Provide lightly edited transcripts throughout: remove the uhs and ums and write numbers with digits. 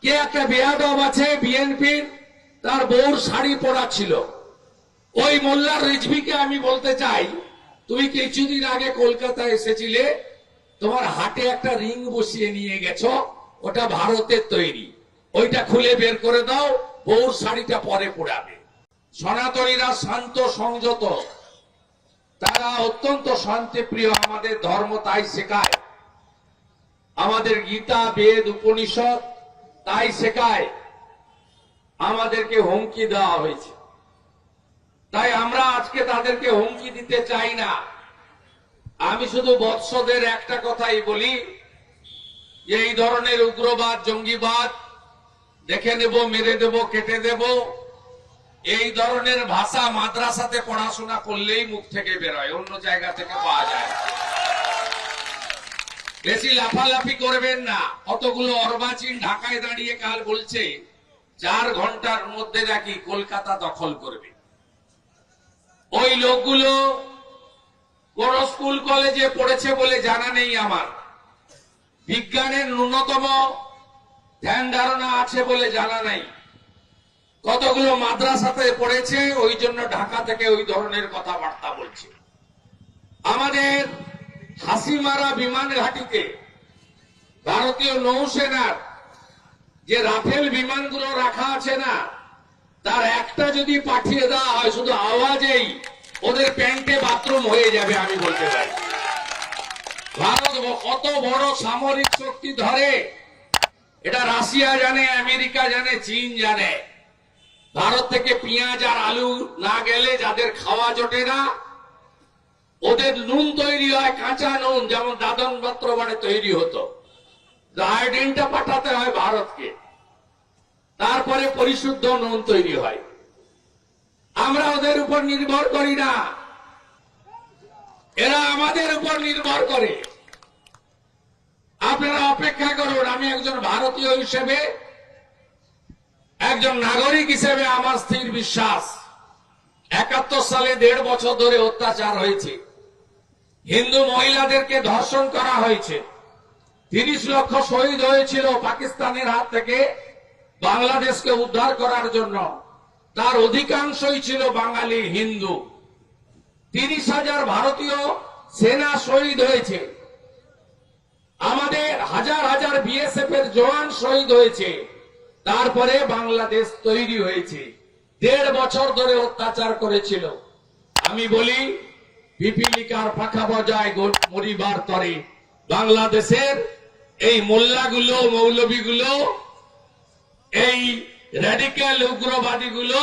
কে একটা বেয়াদব আছে বিএনপির, তার বউর শাড়ি পরা ছিল। ওই মোল্লা রিজভিকে আমি বলতে চাই, তুমি কিছুদিন আগে কলকাতায় এসেছিলে, তোমার হাটে একটা রিং বসিয়ে নিয়ে গেছো, ওটা ভারতের তৈরি, ওইটা খুলে বের করে দাও, বউর শাড়িটা পরে পড়াবে। সনাতনীরা শান্ত সংযত, তারা অত্যন্ত শান্তিপ্রিয়, আমাদের ধর্ম তাই শেখায়, আমাদের গীতা বেদ উপনিষদ তাই শেখায়। আমাদেরকে হুমকি দেওয়া হয়েছে, তাই আমরা আজকে তাদেরকে হুমকি দিতে চাই না। আমি শুধু বৎসদের একটা কথাই বলি, যে এই ধরনের উগ্রবাদ জঙ্গিবাদ দেখে নেব, মেরে দেব, কেটে দেব, এই ধরনের ভাষা মাদ্রাসাতে পড়াশোনা করলেই মুখ থেকে বেরোয়, অন্য জায়গা থেকে পাওয়া যায় না। বেশি লাফালাফি করবেন না। কতগুলো অর্বাচীন ঢাকায় দাঁড়িয়ে কাল বলছে 4 ঘন্টার মধ্যে নাকি কলকাতা দখল করবে। ওই লোকগুলো কোন স্কুল কলেজে পড়েছে বলে জানা নেই আমার, বিজ্ঞানের ন্যূনতম ধ্যান ধারণা আছে বলে জানা নাই, কতগুলো মাদ্রাসাতে পড়েছে, ওই জন্য ঢাকা থেকে ওই ধরনের কথাবার্তা বলছে। আমাদের হাসিমারা বিমান ঘাঁটিতে ভারতীয় নৌসেনার যে রাফেল বিমানগুলো রাখা আছে না, তার একটা যদি পাঠিয়ে দেওয়া হয়, শুধু আওয়াজেই ওদের প্যান্টে বাথরুম হয়ে যাবে, আমি বলতে পারি। ভারত কত বড় সামরিক শক্তি ধরে, এটা রাশিয়া জানে, আমেরিকা জানে, চীন জানে। ভারত থেকে পেঁয়াজ আর আলু না গেলে যাদের খাওয়া জোটে না, ওদের নুন তৈরি হয় কাঁচা নুন, যেমন দাদন পাত্র বাড়ে তৈরি হতো, আয়োডিনটা পাঠাতে হয় ভারতকে, তারপরে পরিশুদ্ধ নুন তৈরি হয়। আমরা ওদের উপর নির্ভর করি না, এরা আমাদের উপর নির্ভর করে। আপনারা অপেক্ষা করুন। আমি একজন ভারতীয় হিসেবে, একজন নাগরিক হিসেবে আমার স্থির বিশ্বাস, 71 সালে 1.5 বছর ধরে অত্যাচার হয়েছে, হিন্দু মহিলাদেরকে ধর্ষণ করা হয়েছে, 30 লক্ষ শহীদ হয়েছিল পাকিস্তানের হাত থেকে বাংলাদেশকে উদ্ধার করার জন্য, তার অধিকাংশই ছিল বাঙালি হিন্দু। 30,000 ভারতীয় সেনা শহীদ হয়েছে, আমাদের হাজার হাজার বিএসএফ এর জওয়ান শহীদ হয়েছে, তারপরে বাংলাদেশ তৈরি হয়েছে। 1.5 বছর ধরে অত্যাচার করেছিল। আমি বলি, পিপিলিকার পাখা বজায় মরিবার তরে, বাংলাদেশের এই মোল্লাগুলো, মৌলবীগুলো, এই র্যাডিক্যাল উগ্রবাদীগুলো,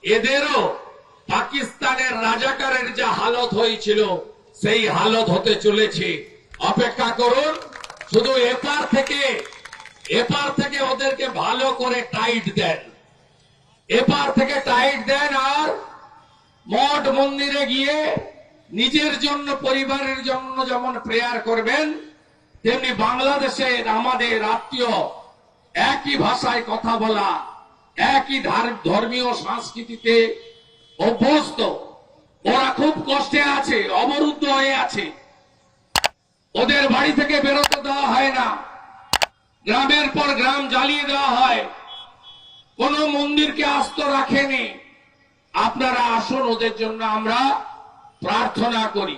এদেরও পাকিস্তানের রাজাকারের যে হালত হয়েছিল, সেই হালত হতে চলেছে। অপেক্ষা করুন। শুধু এপার থেকে ওদেরকে ভালো করে টাইট দেন, এপার থেকে টাইট দেন, আর মঠ মন্দিরে গিয়ে নিজের জন্য, পরিবারের জন্য যেমন প্রেয়ার করবেন, তেমনি বাংলাদেশের আমাদের আত্মীয়, একই ভাষায় কথা বলা, একই ধর্মীয় সংস্কৃতিতে অভ্যস্ত, ওরা খুব কষ্টে আছে, অবরুদ্ধ হয়ে আছে, ওদের বাড়ি থেকে বেরোতে দেওয়া হয় না, গ্রামের পর গ্রাম জ্বালিয়ে দেওয়া হয়, কোন মন্দিরকে আস্ত রাখেনি। আপনারা আসুন, ওদের জন্য আমরা প্রার্থনা করি।